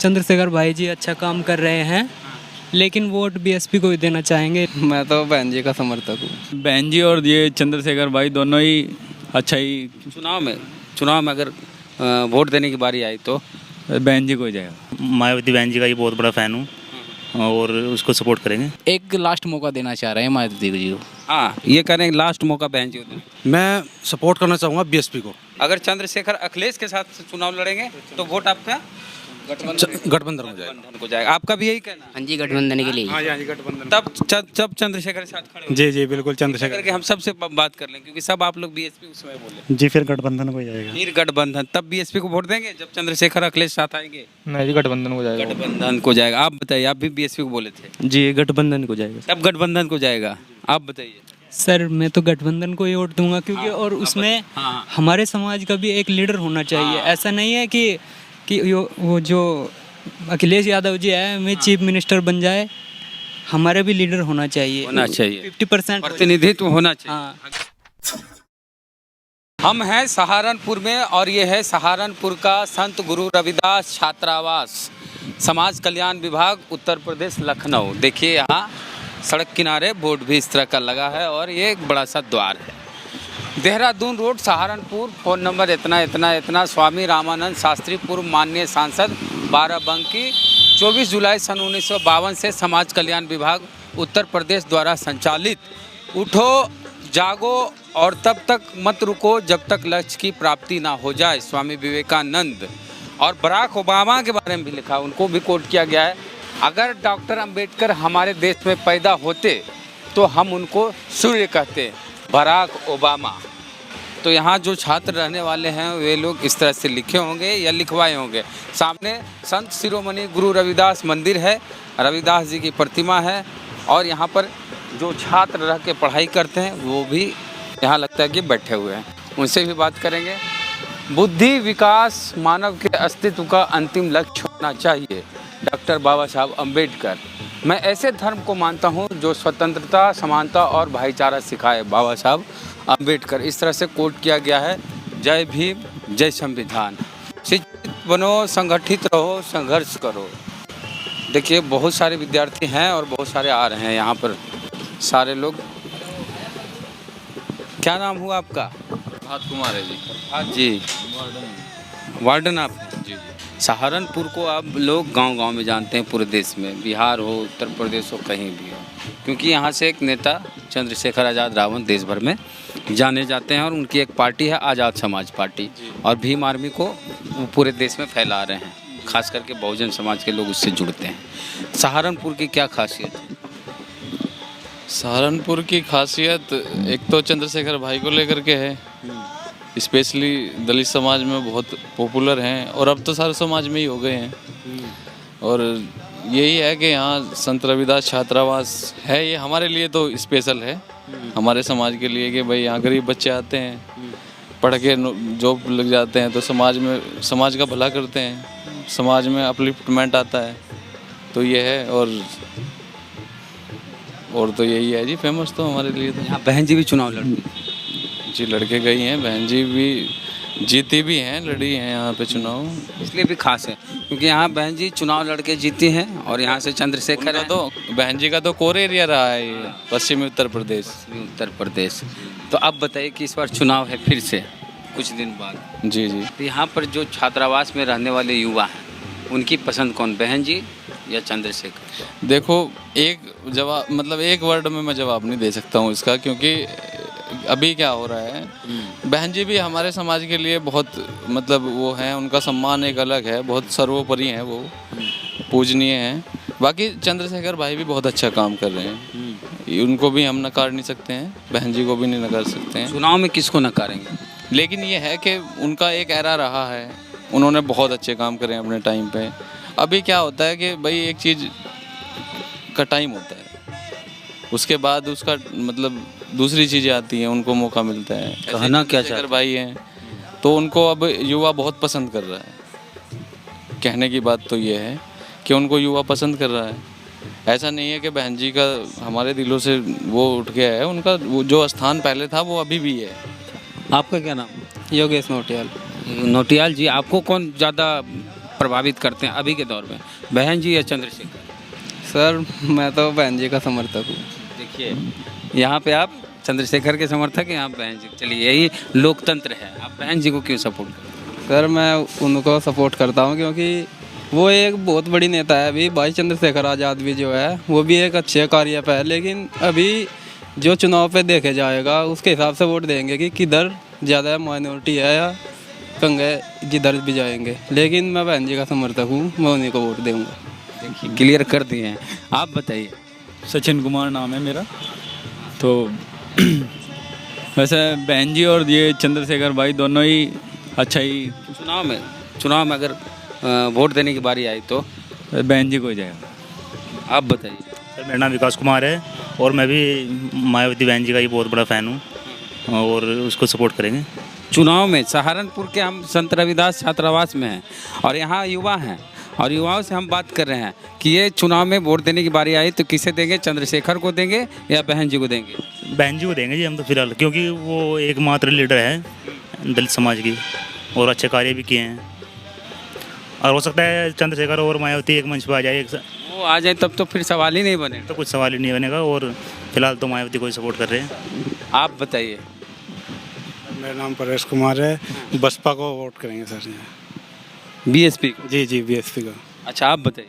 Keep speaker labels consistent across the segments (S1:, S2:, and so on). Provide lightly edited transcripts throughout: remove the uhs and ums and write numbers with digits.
S1: चंद्रशेखर भाई जी अच्छा काम कर रहे हैं, लेकिन वोट बीएसपी को ही देना चाहेंगे।
S2: मैं तो बहन जी का समर्थक हूँ।
S3: बहन जी और ये चंद्रशेखर भाई दोनों ही अच्छा ही।
S4: चुनाव में अगर वोट देने की बारी आई तो
S3: बहन जी को ही जाएगा।
S5: मायावती बहन जी का ही बहुत बड़ा फ़ैन हूँ और उसको सपोर्ट करेंगे।
S2: एक लास्ट मौका देना चाह रहे हैं मायावती जी को।
S4: हाँ, ये कह रहे हैं लास्ट मौका बहन जी को दें।
S6: मैं सपोर्ट करना चाहूँगा बीएसपी को।
S4: अगर चंद्रशेखर अखिलेश के साथ चुनाव लड़ेंगे तो वोट आपका
S6: गठबंधन हो जाएगा।
S4: को जाएगा। आपका भी यही कहना है?
S2: हाँ जी, गठबंधन के लिए।
S6: हाँ जी गठबंधन।
S4: तब चंद्रशेखर के साथ खड़े हो।
S6: जी बिल्कुल चंद्रशेखर
S4: के हम सबसे बात कर लें, क्योंकि सब आप लोग बीएसपी उस समय बोले।
S5: जी फिर गठबंधन को ही जाएगा।
S4: फिर गठबंधन, तब बीएसपी को वोट देंगे जब चंद्रशेखर अखिलेश साथ आएंगे।
S6: नहीं जी गठबंधन को जाएगा।
S4: गठबंधन को जाएगा। आप बताइए, आप भी बीएसपी को बोले थे।
S1: जी गठबंधन को जाएगा।
S4: तब गठबंधन को जाएगा। आप बताइए।
S1: सर मैं तो गठबंधन को ही वोट दूंगा, क्योंकि और उसमें हमारे समाज का भी एक लीडर होना चाहिए। ऐसा नहीं है कि वो जो अखिलेश यादव जी है मैं चीफ मिनिस्टर बन जाए, हमारे भी लीडर होना चाहिए। 50%
S4: प्रतिनिधित्व होना चाहिए।
S1: हाँ।
S4: हम हैं सहारनपुर में और ये है सहारनपुर का संत गुरु रविदास छात्रावास, समाज कल्याण विभाग, उत्तर प्रदेश, लखनऊ। देखिए यहाँ सड़क किनारे बोर्ड भी इस तरह का लगा है और ये एक बड़ा सा द्वार है। Dehradun road, Saharanpur. Phone number इतना। स्वामी रामानंद शास्त्री, पूर्व माननीय सांसद, बाराबंकी। 24 जुलाई सन 1952 से समाज कल्याण विभाग उत्तर प्रदेश द्वारा संचालित। उठो जागो और तब तक मत रुको जब तक लक्ष्य की प्राप्ति ना हो जाए, स्वामी विवेकानंद। और बराक ओबामा के बारे में भी लिखा, उनको भी कोट किया गया है। अगर डॉक्टर अंबेडकर हमारे देश में पैदा होते तो हम उनको सूर्य कहते, बराक ओबामा। तो यहाँ जो छात्र रहने वाले हैं वे लोग इस तरह से लिखे होंगे या लिखवाए होंगे। सामने संत शिरोमणि गुरु रविदास मंदिर है, रविदास जी की प्रतिमा है और यहाँ पर जो छात्र रह के पढ़ाई करते हैं वो भी यहाँ लगता है कि बैठे हुए हैं। उनसे भी बात करेंगे। बुद्धि विकास मानव के अस्तित्व का अंतिम लक्ष्य होना चाहिए, डॉक्टर बाबा साहब अम्बेडकर। मैं ऐसे धर्म को मानता हूँ जो स्वतंत्रता, समानता और भाईचारा सिखाए, बाबा साहब अम्बेडकर। इस तरह से कोट किया गया है। जय भीम, जय संविधान। शिक्षित बनो, संगठित रहो, संघर्ष करो। देखिए बहुत सारे विद्यार्थी हैं और बहुत सारे आ रहे हैं यहाँ पर सारे लोग। क्या नाम हुआ आपका?
S3: प्रभात कुमार है जी।
S4: हाँ जी, वार्डन आप हैं? जी। सहारनपुर को आप लोग गांव-गांव में जानते हैं, पूरे देश में, बिहार हो, उत्तर प्रदेश हो, कहीं भी हो, क्योंकि यहाँ से एक नेता चंद्रशेखर आज़ाद रावण देश भर में जाने जाते हैं और उनकी एक पार्टी है आज़ाद समाज पार्टी, और भीम आर्मी को वो पूरे देश में फैला रहे हैं। खास करके बहुजन समाज के लोग उससे जुड़ते हैं। सहारनपुर की क्या खासियत है?
S7: सहारनपुर की खासियत एक तो चंद्रशेखर भाई को लेकर के है, स्पेशली दलित समाज में बहुत पॉपुलर हैं और अब तो सारे समाज में ही हो गए हैं। और यही है कि यहाँ संत रविदास छात्रावास है, ये हमारे लिए तो स्पेशल है, हमारे समाज के लिए, कि भाई यहाँ गरीब बच्चे आते हैं, पढ़ के जॉब लग जाते हैं तो समाज का भला करते हैं, समाज में अपलिफ्टमेंट आता है। तो ये है। और तो यही है जी फेमस तो हमारे लिए। तो
S4: यहाँ बहन जी भी चुनाव लड़ी
S7: जी, लड़के गई हैं, बहन जी भी जीती भी हैं, लड़ी हैं यहाँ पे चुनाव।
S4: इसलिए भी खास है क्योंकि यहाँ बहन जी चुनाव लड़के जीती हैं और यहाँ से चंद्रशेखर है।
S7: तो बहन जी का तो कोर एरिया रहा है ये, पश्चिमी उत्तर प्रदेश।
S4: तो अब बताइए कि इस बार चुनाव है फिर से कुछ दिन बाद।
S7: जी।
S4: तो यहाँ पर जो छात्रावास में रहने वाले युवा हैं उनकी पसंद कौन, बहन जी या चंद्रशेखर?
S7: देखो, एक वर्ड में मैं जवाब नहीं दे सकता हूँ इसका, क्योंकि अभी क्या हो रहा है, बहन जी भी हमारे समाज के लिए बहुत वो हैं, उनका सम्मान एक अलग है, बहुत सर्वोपरि हैं, वो पूजनीय हैं। बाकी चंद्रशेखर भाई भी बहुत अच्छा काम कर रहे हैं, उनको भी हम नकार नहीं सकते हैं, बहन जी को भी नहीं नकार सकते हैं।
S4: चुनाव में किसको नकारेंगे?
S7: लेकिन ये है कि उनका एक एरा रहा है, उन्होंने बहुत अच्छे काम करे हैं अपने टाइम पे। अभी क्या होता है कि भाई एक चीज़ का टाइम होता है, उसके बाद उसका दूसरी चीज़ें आती हैं, उनको मौका मिलता है।
S4: कहना क्या चाहते
S7: भाई हैं तो उनको अब युवा बहुत पसंद कर रहा है। कहने की बात तो ये है कि उनको युवा पसंद कर रहा है। ऐसा नहीं है कि बहन जी का हमारे दिलों से वो उठ गया है, उनका वो जो स्थान पहले था वो अभी भी है।
S4: आपका क्या नाम?
S2: योगेश नोटियाल।
S4: नोटियाल जी, आपको कौन ज़्यादा प्रभावित करते हैं अभी के दौर में, बहन जी या चंद्रशेखर?
S2: सर मैं तो बहन जी का समर्थक हूँ।
S4: देखिए, यहाँ पे आप चंद्रशेखर के समर्थक हैं, आप बहन जी। चलिए, यही लोकतंत्र है। आप बहन जी को क्यों सपोर्ट करते हैं?
S2: सर मैं उनको सपोर्ट करता हूँ क्योंकि वो एक बहुत बड़ी नेता है। अभी भाई चंद्रशेखर आज़ाद भी जो है वो भी एक अच्छे कार्य पे है, लेकिन अभी जो चुनाव पे देखे जाएगा उसके हिसाब से वोट देंगे कि किधर ज़्यादा माइनॉरिटी है या कंगे जिधर भी जाएंगे। लेकिन मैं बहन जी का समर्थक हूँ, मैं उन्हीं को वोट दूँगा।
S4: देखिए, क्लियर कर दिए हैं। आप बताइए।
S3: सचिन कुमार नाम है मेरा। तो वैसे बहन जी और ये चंद्रशेखर भाई दोनों ही अच्छा ही।
S4: चुनाव में अगर वोट देने की बारी आई तो
S3: बहन जी को ही जाएगा।
S4: आप बताइए।
S5: सर मेरा नाम विकास कुमार है और मैं भी मायावती बहन जी का ही बहुत बड़ा फ़ैन हूँ और उसको सपोर्ट करेंगे।
S4: चुनाव में सहारनपुर के हम संत रविदास छात्रावास में हैं और यहाँ युवा हैं और युवाओं से हम बात कर रहे हैं कि ये चुनाव में वोट देने की बारी आई तो किसे देंगे, चंद्रशेखर को देंगे या बहन जी को देंगे?
S5: बहन जी को देंगे जी हम तो फिलहाल, क्योंकि वो एकमात्र लीडर है दलित समाज की और अच्छे कार्य भी किए हैं। और हो सकता है चंद्रशेखर और मायावती एक मंच पर आ जाए,
S4: वो आ जाए तब तो फिर सवाल ही नहीं बनेगा।
S5: तो कुछ सवाल ही नहीं बनेगा। और फिलहाल तो मायावती को ही सपोर्ट कर रहे हैं।
S4: आप बताइए।
S6: मेरा नाम परेश कुमार है, बसपा को वोट करेंगे सर।
S4: बीएसपी को?
S6: जी बीएसपी को।
S4: अच्छा, आप बताइए।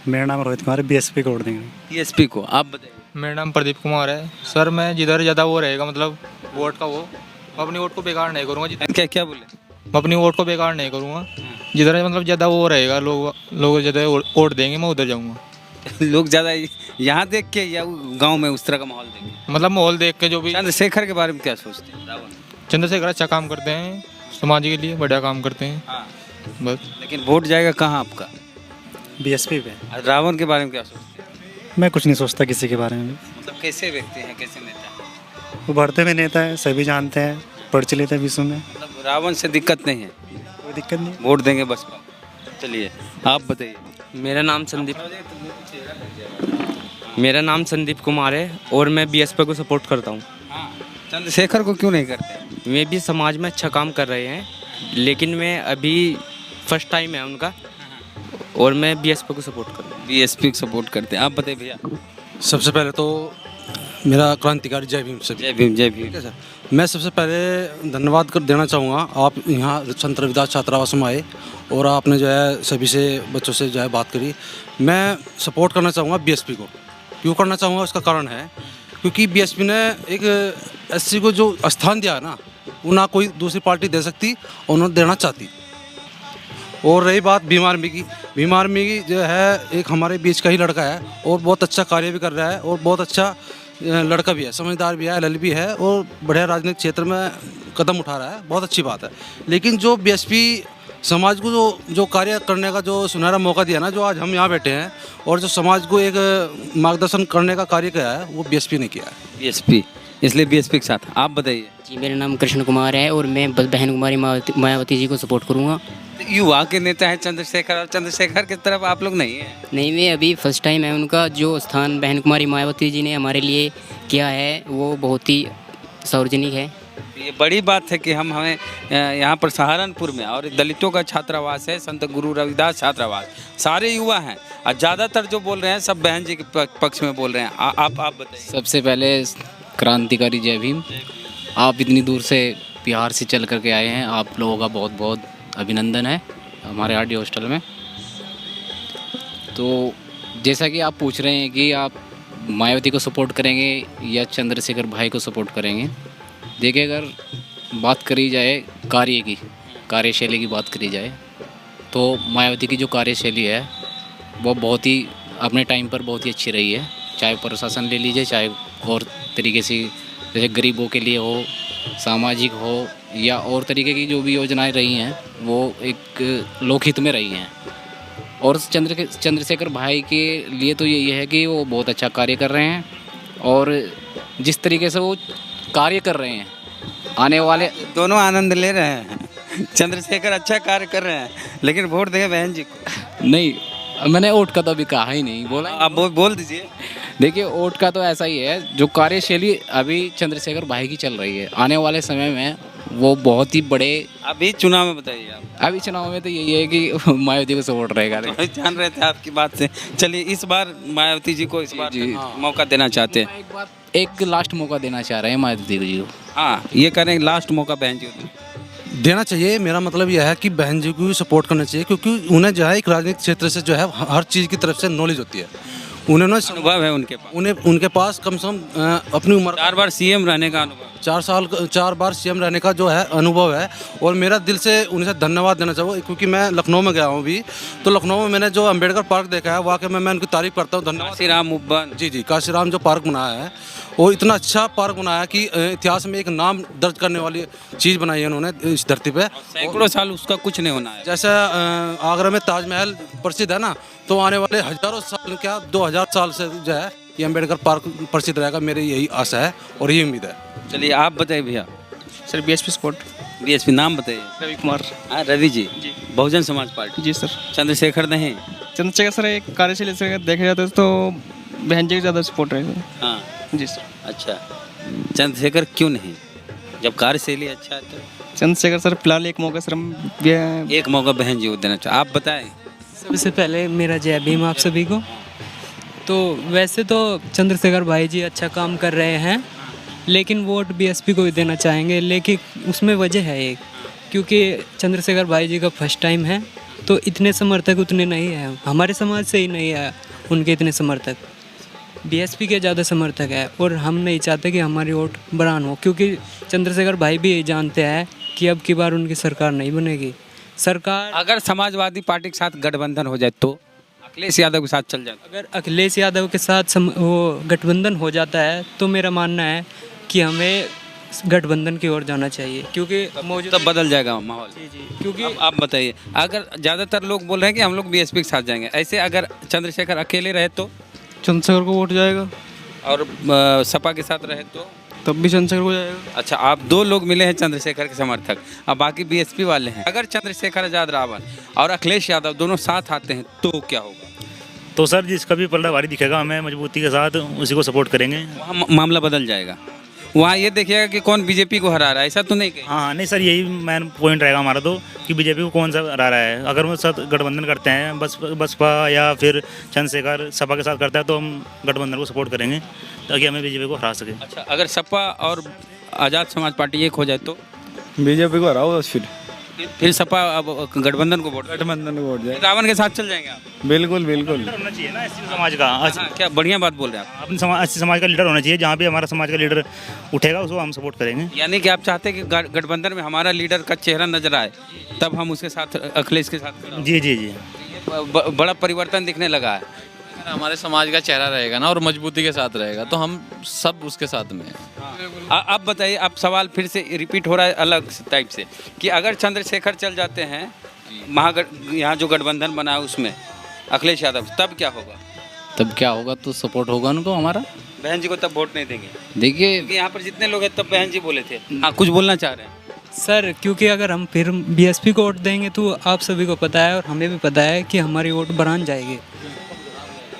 S6: मेरा नाम रोहित कुमार है, बीएसपी को वोट देंगे।
S4: बीएसपी को। आप बताइए।
S8: मेरा नाम प्रदीप कुमार है। सर मैं जिधर ज़्यादा वो रहेगा मतलब वोट का वो, मैं अपनी वोट को बेकार नहीं करूँगा।
S4: क्या बोले?
S8: मैं अपनी वोट को बेकार नहीं करूँगा। जिधर मतलब ज़्यादा वो रहेगा, लोग ज़्यादा वोट देंगे, मैं उधर जाऊँगा।
S4: लोग ज़्यादा यहाँ देख के या गांव में उस तरह का माहौल देख के?
S8: मतलब माहौल देख के जो भी।
S4: चंद्रशेखर के बारे में क्या सोचते हैं?
S8: चंद्रशेखर अच्छा काम करते हैं, समाज के लिए बढ़िया काम करते हैं।
S4: हाँ।
S8: बस।
S4: लेकिन वोट जाएगा कहाँ आपका?
S6: बीएसपी पे।
S4: रावण के बारे में क्या सोचते हैं?
S6: मैं कुछ नहीं सोचता किसी के बारे में।
S4: मतलब कैसे व्यक्ति हैं, कैसे नेता हैं?
S6: वो बढ़ते हुए नेता है, सभी जानते हैं, प्रचलित है विश्व में।
S4: मतलब रावण से दिक्कत नहीं है,
S6: कोई दिक्कत नहीं।
S4: वोट देंगे बस। चलिए, आप बताइए।
S1: मेरा नाम संदीप कुमार है और मैं बीएसपी को सपोर्ट करता हूँ।
S4: चंद्रशेखर को क्यों नहीं करते?
S1: वे भी समाज में अच्छा काम कर रहे हैं, लेकिन मैं अभी फर्स्ट टाइम है उनका और मैं बीएसपी को सपोर्ट करता हूँ।
S4: बीएसपी को सपोर्ट करते हैं। आप बताइए भैया।
S9: सबसे पहले तो मेरा क्रांतिकारी जय भीम सभी।
S4: जय भीम, जय भीम।
S9: ठीक है सर, मैं सबसे पहले धन्यवाद कर देना चाहूँगा। आप यहाँ संत रविदास छात्रावास में आए और आपने जो है सभी से बच्चों से जो है बात करी। मैं सपोर्ट करना चाहूँगा बीएसपी को। क्यों करना चाहूँगा, उसका कारण है क्योंकि बीएसपी ने एक एससी को जो स्थान दिया है ना, वो ना कोई दूसरी पार्टी दे सकती और उन्होंने देना चाहती। और रही बात भीम आर्मी की, भीम आर्मी की जो है एक हमारे बीच का ही लड़का है और बहुत अच्छा कार्य भी कर रहा है और बहुत अच्छा लड़का भी है, समझदार भी है, एलएल भी है और बढ़िया राजनीतिक क्षेत्र में कदम उठा रहा है, बहुत अच्छी बात है। लेकिन जो बीएसपी समाज को जो कार्य करने का जो सुनहरा मौका दिया ना, जो आज हम यहाँ बैठे हैं और जो समाज को एक मार्गदर्शन करने का कार्य किया है, वो बीएसपी ने किया है।
S4: बीएसपी, इसलिए बीएसपी के साथ। आप बताइए।
S2: जी मेरा नाम कृष्ण कुमार है और मैं बहन कुमारी मायावती जी को सपोर्ट करूँगा।
S4: युवा के नेता है चंद्रशेखर और चंद्रशेखर की तरफ आप लोग नहीं हैं।
S2: नहीं, मैं अभी फर्स्ट टाइम है उनका। जो स्थान बहन कुमारी मायावती जी ने हमारे लिए किया है वो बहुत ही सार्वजनिक है।
S4: ये बड़ी बात है कि हमें यहाँ पर सहारनपुर में और दलितों का छात्रावास है, संत गुरु रविदास छात्रावास, सारे युवा हैं और ज़्यादातर जो बोल रहे हैं सब बहन जी के पक्ष में बोल रहे हैं। आप बताइए।
S2: सबसे पहले क्रांतिकारी जय भीम। आप इतनी दूर से बिहार से चल करके आए हैं, आप लोगों का बहुत बहुत अभिनंदन है हमारे आरडी हॉस्टल में। तो जैसा कि आप पूछ रहे हैं कि आप मायावती को सपोर्ट करेंगे या चंद्रशेखर भाई को सपोर्ट करेंगे, देखिए अगर बात करी जाए कार्य की, कार्यशैली की बात करी जाए तो मायावती की जो कार्यशैली है वो बहुत ही अपने टाइम पर बहुत ही अच्छी रही है। चाहे प्रशासन ले लीजिए, चाहे और तरीके से जैसे गरीबों के लिए हो, सामाजिक हो या और तरीके की जो भी योजनाएं रही हैं वो एक लोकहित में रही हैं। और चंद्रशेखर भाई के लिए तो ये है कि वो बहुत अच्छा कार्य कर रहे हैं और जिस तरीके से वो कार्य कर रहे हैं आने वाले
S4: दोनों आनंद ले रहे हैं। चंद्रशेखर अच्छा कार्य कर रहे हैं लेकिन वोट देंगे बहन जी को।
S2: नहीं, मैंने वोट का तो अभी कहा ही नहीं, बोला।
S4: आप बोल दीजिए।
S2: देखिए वोट का तो ऐसा ही है, जो कार्यशैली अभी चंद्रशेखर भाई की चल रही है, आने वाले समय में वो बहुत ही बड़े।
S4: अभी चुनाव में बताइए आप।
S2: अभी चुनाव में तो यही है कि मायावती को सपोर्ट रहेगा।
S4: जान रहे थे आपकी बात से। चलिए इस बार मायावती जी को इस बार
S2: जी।
S4: मौका देना चाहते हैं।
S2: एक लास्ट मौका देना चाह रहे हैं मायावती जी को।
S4: हाँ, ये करें लास्ट मौका बहन जी को
S9: देना चाहिए। मेरा मतलब यह है कि बहन जी को सपोर्ट करना चाहिए, क्योंकि उन्हें जो है एक राजनीतिक क्षेत्र से जो है हर चीज़ की तरफ से नॉलेज होती है। उन्होंने
S4: अनुभव है उनके पास।
S9: उनके पास कम से कम अपनी उम्र
S4: 4 बार सीएम रहने का अनुभव,
S9: 4 बार सीएम रहने का जो है अनुभव है। और मेरा दिल से उनसे धन्यवाद देना चाहूँगा, क्योंकि मैं लखनऊ में गया हूँ अभी, तो लखनऊ में मैंने जो अम्बेडकर पार्क देखा है, वाकई में मैं उनकी तारीफ करता हूँ। धन्यवाद।
S4: काशीराम उब्बन।
S9: जी, काशीराम जो पार्क बनाया है, वो इतना अच्छा पार्क बनाया कि इतिहास में एक नाम दर्ज करने वाली चीज़ बनाई है उन्होंने इस धरती पे।
S4: सैकड़ों साल उसका कुछ नहीं होना है।
S9: जैसे आगरा में ताजमहल प्रसिद्ध है ना, तो आने वाले हजारों साल, क्या 2000 साल से जो है ये अम्बेडकर पार्क प्रसिद्ध रहेगा। मेरी यही आशा है और यही उम्मीद है।
S4: चलिए आप बताइए भैया।
S8: Sir BSP support.
S4: बीएसपी नाम बताइए।
S8: रवि कुमार।
S4: हाँ, रवि जी। बहुजन समाज पार्टी।
S8: जी सर।
S4: चंद्रशेखर नहीं।
S8: चंद्रशेखर सर एक कार्यशैली से देखा जाता है तो बहन जी की ज़्यादा सपोर्ट रहेगा।
S4: हाँ
S8: जी सर।
S4: अच्छा, चंद्रशेखर क्यों नहीं? जब कार्यशैली अच्छा है तो
S8: चंद्रशेखर सर फिलहाल एक मौका सर हम
S4: एक मौका बहन जी को देना चाहिए। आप बताएं।
S1: सबसे पहले मेरा जय भीम आप सभी को। तो वैसे तो चंद्रशेखर भाई जी अच्छा काम कर रहे हैं, लेकिन वोट बीएसपी को भी देना चाहेंगे। लेकिन उसमें वजह है एक, क्योंकि चंद्रशेखर भाई जी का फर्स्ट टाइम है, तो इतने समर्थक उतने नहीं हैं। हमारे समाज से ही नहीं है उनके इतने समर्थक, बीएसपी के ज़्यादा समर्थक है। और हम नहीं चाहते कि हमारी वोट बढ़ान हो, क्योंकि चंद्रशेखर भाई भी यही जानते हैं कि अब की बार उनकी सरकार नहीं बनेगी। सरकार
S4: अगर समाजवादी पार्टी के साथ गठबंधन हो जाए तो अखिलेश यादव के साथ चल जाए।
S1: अगर अखिलेश यादव के साथ वो गठबंधन हो जाता है तो मेरा मानना है कि हमें गठबंधन की ओर जाना चाहिए, क्योंकि मौजूद
S4: तब बदल जाएगा माहौल।
S1: जी, क्योंकि
S4: अब आप बताइए, अगर ज़्यादातर लोग बोल रहे हैं कि हम लोग बीएसपी के साथ जाएंगे, ऐसे अगर चंद्रशेखर अकेले रहे तो,
S8: चंद्रशेखर को वोट जाएगा,
S4: और सपा के साथ रहे तो
S8: तब भी चंद्रशेखर को जाएगा।
S4: अच्छा, आप 2 लोग मिले हैं चंद्रशेखर के समर्थक, अब बाकी बीएसपी वाले हैं। अगर चंद्रशेखर आजाद रावण और अखिलेश यादव दोनों साथ आते हैं तो क्या होगा?
S5: तो सर जिसका भी पलड़ा भारी दिखेगा हमें मजबूती के साथ उसी को सपोर्ट करेंगे।
S4: वहाँ मामला बदल जाएगा। वहाँ ये देखिएगा कि कौन बीजेपी को हरा रहा है, ऐसा तो नहीं कहीं।
S5: हाँ नहीं सर, यही मेन पॉइंट रहेगा हमारा तो, कि बीजेपी को कौन सा हरा रहा है। अगर वो साथ गठबंधन करते हैं, बसपा या फिर चंद्रशेखर सपा के साथ करता है, तो हम गठबंधन को सपोर्ट करेंगे ताकि हमें बीजेपी को हरा सके।
S4: अच्छा, अगर सपा और आज़ाद समाज पार्टी एक हो जाए तो
S3: बीजेपी को हराओ बस,
S4: फिर सपा अब गठबंधन को वोट
S3: जाए।
S4: रावण के साथ चल जाएंगे आप?
S3: बिल्कुल बिल्कुल।
S5: लीडर होना चाहिए ना इसी समाज का।
S4: हाँ, क्या बढ़िया बात बोल रहे हैं आप।
S5: अपने समाज, अच्छे समाज का लीडर होना चाहिए। जहाँ भी हमारा समाज का लीडर उठेगा उसको हम सपोर्ट करेंगे।
S4: यानी कि आप चाहते हैं कि गठबंधन में हमारा लीडर का चेहरा नजर आए, तब हम उसके साथ अखिलेश के साथ खड़े हों।
S5: जी जी जी।
S4: बड़ा परिवर्तन दिखने लगा है।
S7: अगर हमारे समाज का चेहरा रहेगा ना और मजबूती के साथ रहेगा तो हम सब उसके साथ में हैं।
S4: अब बताइए, अब सवाल फिर से रिपीट हो रहा है अलग टाइप से, कि अगर चंद्रशेखर चल जाते हैं यहाँ जो गठबंधन बना है उसमें अखिलेश यादव, तब क्या होगा?
S2: तब क्या होगा तो सपोर्ट होगा उनको हमारा।
S4: बहन जी को तब वोट नहीं देंगे,
S2: देखिए
S4: क्योंकि यहाँ पर जितने लोग हैं तब बहन जी बोले थे। हाँ, कुछ बोलना चाह रहे हैं
S1: सर, क्योंकि अगर हम फिर बीएसपी को वोट देंगे तो आप सभी को पता है और हमें भी पता है कि हमारी वोट बढ़ान जाएगी,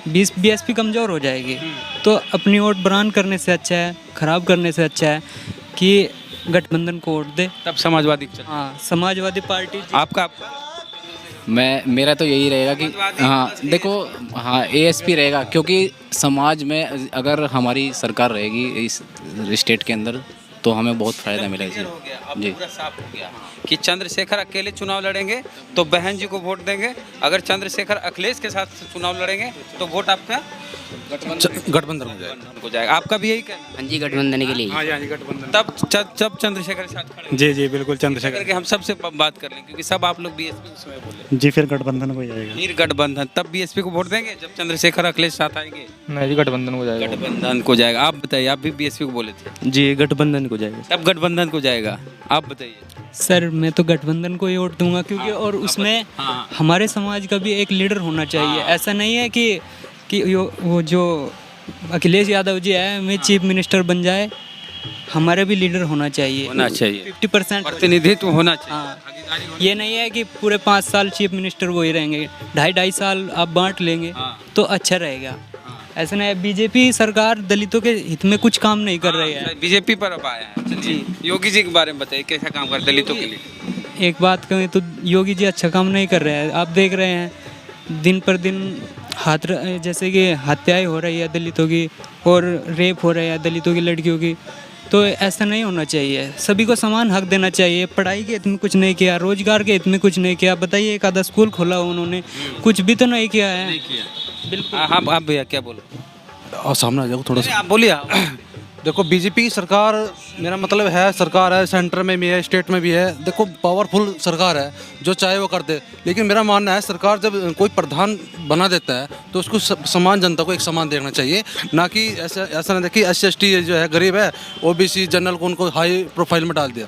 S1: बीएसपी कमज़ोर हो जाएगी। तो अपनी वोट बढ़ान करने से अच्छा है, ख़राब करने से अच्छा है कि गठबंधन को वोट दे।
S4: तब समाजवादी
S1: हाँ, समाजवादी पार्टी।
S4: आपका
S2: मेरा तो यही रहेगा कि हाँ देखो, हाँ एएसपी रहेगा, क्योंकि समाज में अगर हमारी सरकार रहेगी इस स्टेट के अंदर तो हमें बहुत फ़ायदा मिलेगा जी।
S4: पूरा साफ हो गया कि चंद्रशेखर अकेले चुनाव लड़ेंगे तो बहन जी को वोट देंगे, अगर चंद्रशेखर अखिलेश के साथ चुनाव लड़ेंगे तो वोट आपका
S9: गठबंधन
S4: हो जाएगा। आपका भी यही कहना?
S10: हाँ जी, गठबंधन के लिए।
S6: हाँ जी गठबंधन।
S4: तब चंद्रशेखर के साथ खड़े
S6: जी जी बिल्कुल चंद्रशेखर
S4: के हम सबसे बात कर लें, क्योंकि सब आप लोग बीएसपी उसमें बोले।
S5: जी, फिर गठबंधन को जाएगा।
S4: फिर गठबंधन, तब बीएसपी को वोट देंगे जब चंद्रशेखर अखिलेश साथ आएंगे।
S8: नहीं जी, गठबंधन को जाएगा।
S4: गठबंधन को जाएगा। आप बताइए, आप भी बीएसपी को बोले थे।
S1: जी, गठबंधन को जाएगा।
S4: तब गठबंधन को जाएगा। आप बताइए।
S1: सर, मैं तो गठबंधन को ही वोट दूंगा, क्योंकि और उसमें हमारे समाज का भी एक लीडर होना चाहिए। ऐसा नहीं है कि वो जो अखिलेश यादव जी है मैं चीफ मिनिस्टर बन जाए, हमारे भी लीडर होना चाहिए। 50%
S4: प्रतिनिधित्व होना चाहिए।
S1: हाँ, ये नहीं है कि पूरे 5 साल चीफ मिनिस्टर वो ही रहेंगे, 2.5 साल आप बांट लेंगे तो अच्छा रहेगा। ऐसा नहीं, बीजेपी सरकार दलितों के हित में कुछ काम नहीं कर रही है।
S4: बीजेपी पर अब आया है। चलिए योगी जी के बारे में बताइए, कैसा काम कर दलितों के लिए?
S1: एक बात कहें तो योगी जी अच्छा काम नहीं कर रहे हैं। आप देख रहे हैं दिन पर दिन जैसे कि हत्याएं हो रही है दलितों की, और रेप हो रहा है दलितों की लड़कियों की। तो ऐसा नहीं होना चाहिए, सभी को समान हक देना चाहिए। पढ़ाई के हित में कुछ नहीं किया, रोजगार के हित में कुछ नहीं किया। बताइए, एक आधा स्कूल खोला उन्होंने, कुछ भी तो नहीं किया है।
S4: बिल्कुल। आप भैया क्या बोलो?
S9: और सामने आ जाओ थोड़ा सा।
S4: आप बोलिए।
S9: देखो बीजेपी सरकार, मेरा मतलब है सरकार है, सेंटर में भी है, स्टेट में भी है। देखो पावरफुल सरकार है, जो चाहे वो कर दे। लेकिन मेरा मानना है सरकार जब कोई प्रधान बना देता है तो उसको समान जनता को एक समान देखना चाहिए, ना कि ऐसा ना देखिए SC/ST जो है गरीब है, OBC जनरल को उनको हाई प्रोफाइल में डाल दिया।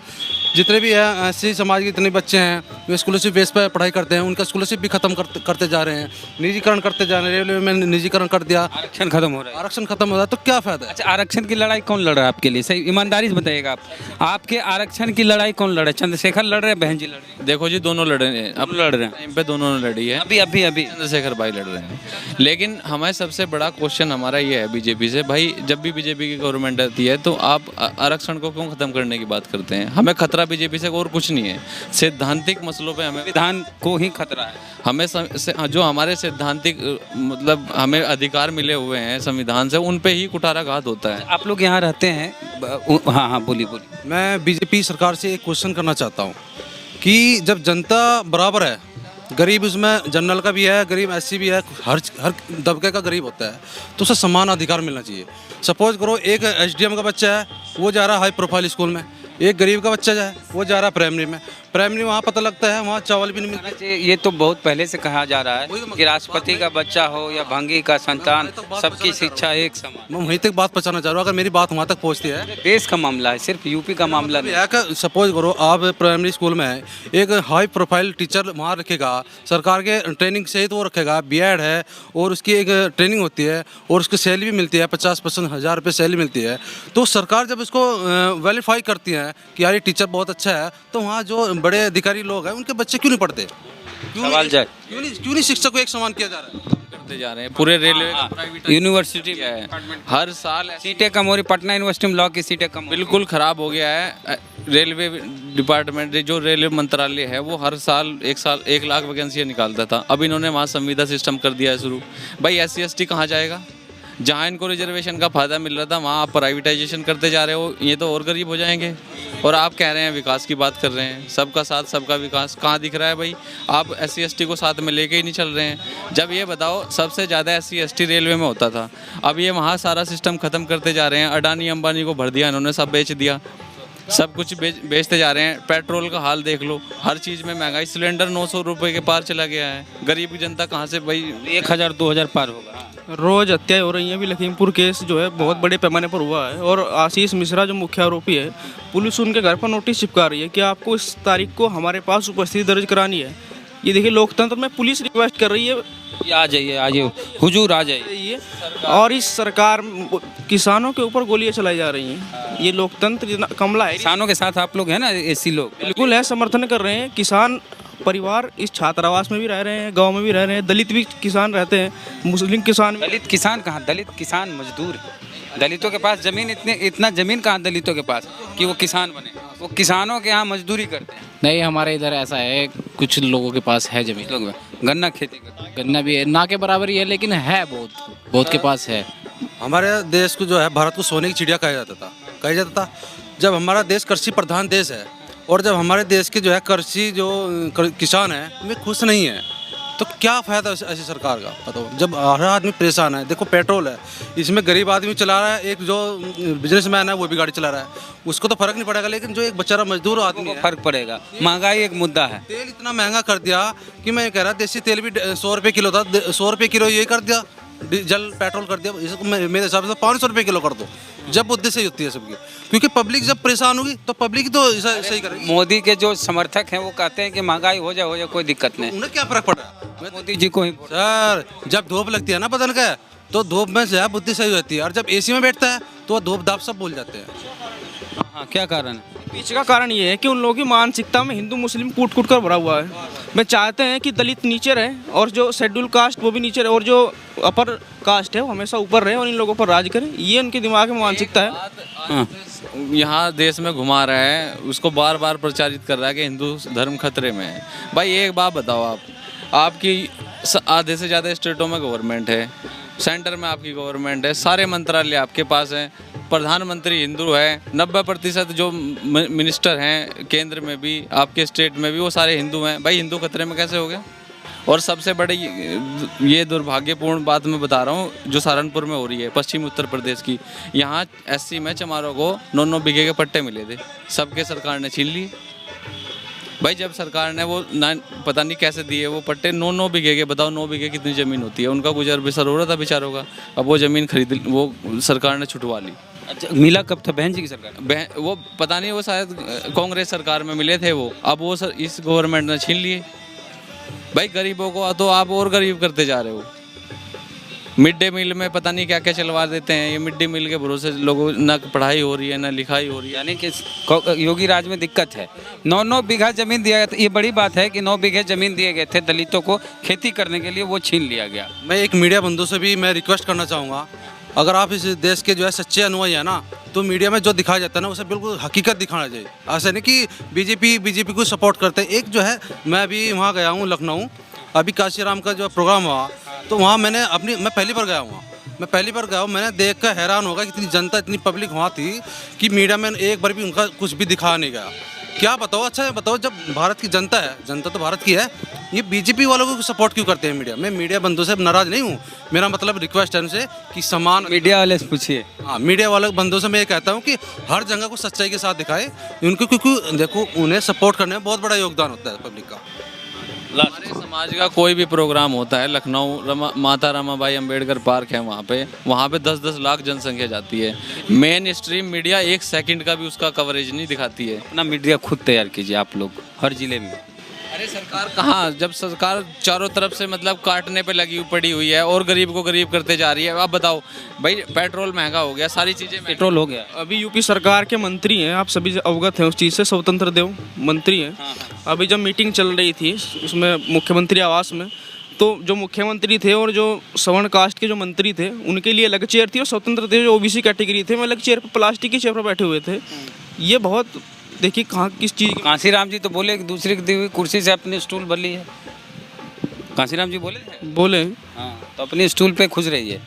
S9: जितने भी है SC समाज के जितने बच्चे हैं वो स्कॉलरशिप बेस पर पढ़ाई करते हैं, उनका स्कॉलरशिप भी खत्म करते जा रहे हैं, निजीकरण करते जा रहे हैं। रेलवे में निजीकरण कर दिया,
S4: आरक्षण खत्म हो रहा है।
S9: आरक्षण खत्म हो रहा है, तो क्या फायदा है?
S4: अच्छा, आरक्षण की लड़ाई कौन लड़ रहा है आपके लिए? सही ईमानदारी से बताइएगा आप, आपके आरक्षण की लड़ाई कौन लड़ रहा है? चंद्रशेखर लड़ रहे हैं, बहन जी लड़ रहे हैं?
S7: देखो जी, दोनों लड़ रहे हैं, अब लड़ रहे हैं, टाइम पे दोनों ने लड़ी है।
S4: अभी
S7: चंद्रशेखर भाई लड़ रहे हैं। लेकिन हमें सबसे बड़ा क्वेश्चन हमारा ये है बीजेपी से, भाई जब भी बीजेपी की गवर्नमेंट आती है तो आप आरक्षण को क्यों खत्म करने की बात करते हैं? हमें खतरा बीजेपी से और कुछ नहीं है, सैद्धांतिक मसलों पे हमें
S4: विधान को ही खतरा है।
S7: हमें जो हमारे सैद्धांतिक मतलब हमें अधिकार मिले हुए हैं संविधान से, उन पे ही कुठाराघात होता है।
S4: आप लोग यहाँ रहते हैं? हाँ, बोलिए।
S9: मैं बीजेपी सरकार से एक क्वेश्चन करना चाहता हूँ कि जब जनता बराबर है, गरीब उसमें जनरल का भी है, गरीब SC भी है, हर दबके का गरीब होता है, तो उसे समान अधिकार मिलना चाहिए। सपोज करो एक SDM का बच्चा है, वो जा रहा है हाई प्रोफाइल स्कूल में, एक गरीब का बच्चा है वो जा रहा है प्राइमरी वहाँ पता लगता है वहाँ चावल भी नहीं मिलता।
S4: ये तो बहुत पहले से कहा जा रहा है कि राष्ट्रपति का बच्चा हो या भंगी का संतान, सबकी शिक्षा एक समान।
S9: मैं वहीं तक बात पहुँचाना चाह रहा हूँ, अगर मेरी बात वहाँ तक पहुँचती है।
S4: देश का मामला है, सिर्फ यूपी का मामला नहीं।
S9: सपोज करो आप प्राइमरी स्कूल में है, एक हाई प्रोफाइल टीचर वहाँ रखेगा, सरकार के ट्रेनिंग सहित वो रखेगा, B.Ed है और उसकी एक ट्रेनिंग होती है और उसकी सैलरी भी मिलती है, 50% 1000 रुपये सैलरी मिलती है। तो सरकार जब इसको वेरीफाई करती है कि यार ये टीचर बहुत अच्छा है, तो वहाँ जो बड़े अधिकारी लोग हैं उनके बच्चे क्यों नहीं पढ़ते? क्यों नहीं शिक्षा को एक समान किया जा रहा है?
S7: करते जा रहे हैं पूरे रेलवे का प्राइवेट
S4: यूनिवर्सिटी
S7: है, हर साल
S4: सीटें कम हो रही। पटना यूनिवर्सिटी में लॉ की सीटें कम,
S7: बिल्कुल खराब हो गया है। रेलवे डिपार्टमेंट जो रेलवे मंत्रालय है वो हर साल 1 लाख वैकेंसियाँ निकालता था, अब इन्होंने वहाँ संविदा सिस्टम कर दिया है शुरू। भाई SC/ST कहाँ जाएगा? जहाँ इनको रिजर्वेशन का फ़ायदा मिल रहा था वहाँ आप प्राइवेटाइजेशन करते जा रहे हो, ये तो और गरीब हो जाएंगे। और आप कह रहे हैं विकास की बात कर रहे हैं, सबका साथ सबका विकास कहाँ दिख रहा है भाई? आप SC/ST को साथ में लेके ही नहीं चल रहे हैं। जब ये बताओ सबसे ज़्यादा SC/ST रेलवे में होता था, अब ये वहाँ सारा सिस्टम ख़त्म करते जा रहे हैं। अडानी अंबानी को भर दिया इन्होंने, सब बेच दिया, सब कुछ बेचते जा रहे हैं। पेट्रोल का हाल देख लो, हर चीज़ में महंगाई। सिलेंडर 900 रुपये के पार चला गया है, गरीब की जनता कहाँ से भाई
S4: 1000-2000 पार होगा।
S10: रोज हत्याएं हो रही हैं। अभी लखीमपुर केस जो है बहुत बड़े पैमाने पर हुआ है और आशीष मिश्रा जो मुख्य आरोपी है, पुलिस उनके घर पर नोटिस चिपका रही है कि आपको इस तारीख को हमारे पास उपस्थिति दर्ज करानी है। ये देखिए, लोकतंत्र में पुलिस रिक्वेस्ट कर रही है,
S4: आ जाइए हुजूर आ जाइए।
S10: और इस सरकार किसानों के ऊपर गोलियां चलाई जा रही हैं। ये लोकतंत्र कमला है।
S4: किसानों के साथ आप लोग हैं ना, SC लोग
S10: बिल्कुल है, समर्थन कर रहे हैं। किसान परिवार इस छात्रावास में भी रह रहे हैं, गांव में भी रह रहे हैं, दलित भी किसान रहते हैं, मुस्लिम किसान।
S4: दलित किसान कहाँ? दलित किसान मजदूर है। दलितों के पास जमीन इतना जमीन कहाँ दलितों के पास कि वो किसान बने? वो किसानों के यहाँ मजदूरी करते हैं।
S2: नहीं, हमारे इधर ऐसा है, कुछ लोगों के पास है जमीन,
S4: लोग गन्ना खेती करते हैं।
S2: गन्ना भी है, ना के बराबर ही है, लेकिन है बहुत के पास है।
S9: हमारे देश को जो है भारत को सोने की चिड़िया कहा जाता था। जब हमारा देश कृषि प्रधान देश है और जब हमारे देश के जो है कृषि जो किसान है वे खुश नहीं है, तो क्या फ़ायदा ऐसी सरकार का? बताओ, जब हर आदमी परेशान है। देखो पेट्रोल है, इसमें गरीब आदमी चला रहा है, एक जो बिजनेसमैन है वो भी गाड़ी चला रहा है, उसको तो फ़र्क नहीं पड़ेगा, लेकिन जो एक बेचारा मजदूर आदमी है
S4: फ़र्क पड़ेगा। महंगाई एक मुद्दा है।
S9: तेल इतना महंगा कर दिया कि मैं कह रहा देसी तेल भी 100 रुपये किलो था, 100 रुपये किलो ये कर दिया, डीजल पेट्रोल कर दिया। इसको मेरे हिसाब से 500 रुपये किलो कर दो, जब बुद्धि सही होती है सबकी, क्योंकि पब्लिक जब परेशान होगी तो पब्लिक तो सही करेगी।
S4: मोदी के जो समर्थक हैं वो कहते हैं कि महंगाई हो जाए कोई दिक्कत नहीं।
S9: उन्हें क्या फर्क पड़ रहा है?
S4: मोदी जी को ही
S9: सर, जब धूप लगती है ना बदन का, तो धूप में जो है बुद्धि सही होती है, और जब AC में बैठता है तो धूप दाप सब भूल जाते हैं।
S4: हाँ, क्या कारण है?
S10: पीछे का कारण ये है कि उन लोगों की मानसिकता में हिंदू मुस्लिम कूट कूट कर भरा हुआ है। वे चाहते हैं कि दलित नीचे रहे और जो शेड्यूल कास्ट वो भी नीचे रहे और जो अपर कास्ट है वो हमेशा ऊपर रहे और इन लोगों पर राज करे। ये उनके दिमाग में मानसिकता है।
S7: यहाँ देश में घुमा रहा है, उसको बार बार प्रचारित कर रहा है कि हिंदू धर्म खतरे में है। भाई एक बात बताओ, आपकी आधे से ज़्यादा स्टेटों में गवर्नमेंट है, सेंटर में आपकी गवर्नमेंट है, सारे मंत्रालय आपके पास हैं, प्रधानमंत्री हिंदू है, 90% जो मिनिस्टर हैं केंद्र में भी, आपके स्टेट में भी, वो सारे हिंदू हैं। भाई हिंदू खतरे में कैसे हो गया? और सबसे बड़ी ये दुर्भाग्यपूर्ण बात मैं बता रहा हूँ जो सहारनपुर में हो रही है, पश्चिमी उत्तर प्रदेश की। यहाँ SC में चमारों को 9-9 बीघे के पट्टे मिले थे, सबके सरकार ने छीन लिए। भाई जब सरकार ने वो पता नहीं कैसे दिए वो पट्टे 9-9 बीघे के, बताओ 9 बीघे कितनी ज़मीन होती है? उनका गुजर बसर हो रहा था बेचारों का। अब वो ज़मीन खरीद, वो सरकार ने छुटवा ली।
S4: अच्छा, मिला कब था बहन जी की सरकार?
S7: वो पता नहीं, वो शायद कांग्रेस सरकार में मिले थे वो, अब वो इस गवर्नमेंट ने छीन लिए। भाई गरीबों को तो आप और गरीब करते जा रहे हो। मिड डे मील में पता नहीं क्या क्या चलवा देते हैं। ये मिड डे मील के भरोसे लोगों ना पढ़ाई हो रही है ना लिखाई हो रही है।
S4: यानी कि योगी राज में दिक्कत है। 9-9 बीघा जमीन दिया गया था। ये बड़ी बात है कि 9 बीघे जमीन दिए गए थे दलितों को खेती करने के लिए, वो छीन लिया गया।
S9: मैं एक मीडिया बंधु से भी मैं रिक्वेस्ट करना चाहूँगा, अगर आप इस देश के जो है सच्चे अनुयायी है ना, तो मीडिया में जो दिखाया जाता है ना उसे बिल्कुल हकीकत दिखाना चाहिए। ऐसा नहीं कि बीजेपी को सपोर्ट करते हैं। एक जो है, मैं अभी वहाँ गया हूँ लखनऊ, अभी काशीराम का जो प्रोग्राम हुआ, तो वहाँ मैं पहली बार गया हूँ। मैं पहली बार गया हूँ, मैंने देख कर हैरान होगा कितनी जनता, इतनी पब्लिक वहाँ थी कि मीडिया में एक बार भी उनका कुछ भी दिखा नहीं गया। क्या बताओ, अच्छा बताओ, जब भारत की जनता है, जनता तो भारत की है, ये बीजेपी वालों को सपोर्ट क्यों करते हैं मीडिया? मैं मीडिया बंधुओं से नाराज़ नहीं हूँ, मेरा मतलब रिक्वेस्ट है उनसे कि समान
S4: मीडिया वाले से पूछिए।
S9: हाँ, मीडिया वाले बंधुओं से मैं ये कहता हूँ कि हर जगह को सच्चाई के साथ दिखाए उनको, क्योंकि देखो उन्हें सपोर्ट करने में बहुत बड़ा योगदान होता है पब्लिक का।
S7: हमारे समाज का कोई भी प्रोग्राम होता है, लखनऊ माता रमाबाई अंबेडकर पार्क है, वहाँ पे 10-10 लाख जनसंख्या जाती है। मेन स्ट्रीम मीडिया 1 सेकंड का भी उसका कवरेज नहीं दिखाती है।
S4: अपना मीडिया खुद तैयार कीजिए आप लोग, हर जिले में।
S7: अरे सरकार कहाँ, जब सरकार चारों तरफ से मतलब काटने पे लगी पड़ी हुई है और गरीब को गरीब करते जा रही है। आप बताओ भाई, पेट्रोल महंगा हो गया, सारी चीज़ें
S4: पेट्रोल हो गया।
S10: अभी यूपी सरकार के मंत्री हैं, आप सभी अवगत हैं उस चीज़ से, स्वतंत्र देव मंत्री हैं। अभी जब मीटिंग चल रही थी उसमें मुख्यमंत्री आवास में, तो जो मुख्यमंत्री थे और जो सवर्ण कास्ट के जो मंत्री थे उनके लिए अलग चेयर थी और स्वतंत्र देव जो OBC कैटेगरी थे वो अलग चेयर पर, प्लास्टिक की चेयर पर बैठे हुए थे। ये बहुत देखिए कहाँ किस चीज़।
S4: कांसीराम जी तो बोले कि दूसरे की दी हुई कुर्सी से अपनी स्टूल बदली है। कांसीराम जी बोले हाँ, तो अपनी स्टूल पे खुश रहिए,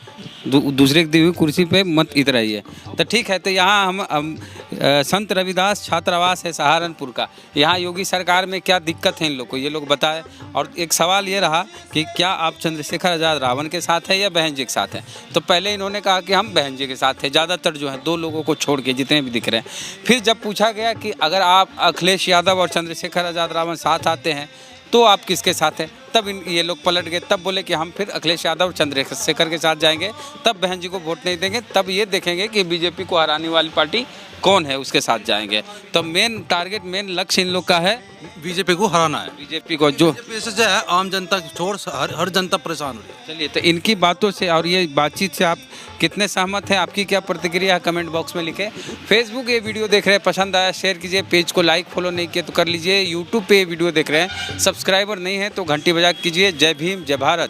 S4: दूसरे की दी हुई कुर्सी पे मत इतराइए। तो ठीक है, तो यहाँ हम संत रविदास छात्रावास है सहारनपुर का, यहाँ योगी सरकार में क्या दिक्कत है इन लोग को, ये लोग बताएं। और एक सवाल ये रहा कि क्या आप चंद्रशेखर आज़ाद रावण के साथ है या बहन जी के साथ हैं? तो पहले इन्होंने कहा कि हम बहन जी के साथ हैं, ज़्यादातर जो है 2 लोगों को छोड़ के जितने भी दिख रहे हैं। फिर जब पूछा गया कि अगर आप अखिलेश यादव और चंद्रशेखर आज़ाद रावण साथ आते हैं तो आप किसके साथ हैं, तब ये लोग पलट गए। तब बोले कि हम फिर अखिलेश यादव और चंद्रशेखर के साथ जाएंगे, तब बहन जी को वोट नहीं देंगे, तब ये देखेंगे कि बीजेपी को हराने वाली पार्टी कौन है, उसके साथ जाएंगे। तो मेन टारगेट, मेन लक्ष्य इन लोग का है
S9: बीजेपी को हराना है।
S4: बीजेपी को जो
S9: है आम जनता छोड़ हर जनता परेशान हो रही है।
S4: चलिए, तो इनकी बातों से और ये बातचीत से आप कितने सहमत हैं, आपकी क्या प्रतिक्रिया है, कमेंट बॉक्स में लिखें। फेसबुक ये वीडियो देख रहे हैं, पसंद आया शेयर कीजिए, पेज को लाइक फॉलो नहीं किया तो कर लीजिए। यूट्यूब पे ये वीडियो देख रहे हैं, सब्सक्राइबर नहीं है तो घंटी बजा कीजिए। जय भीम, जय भारत।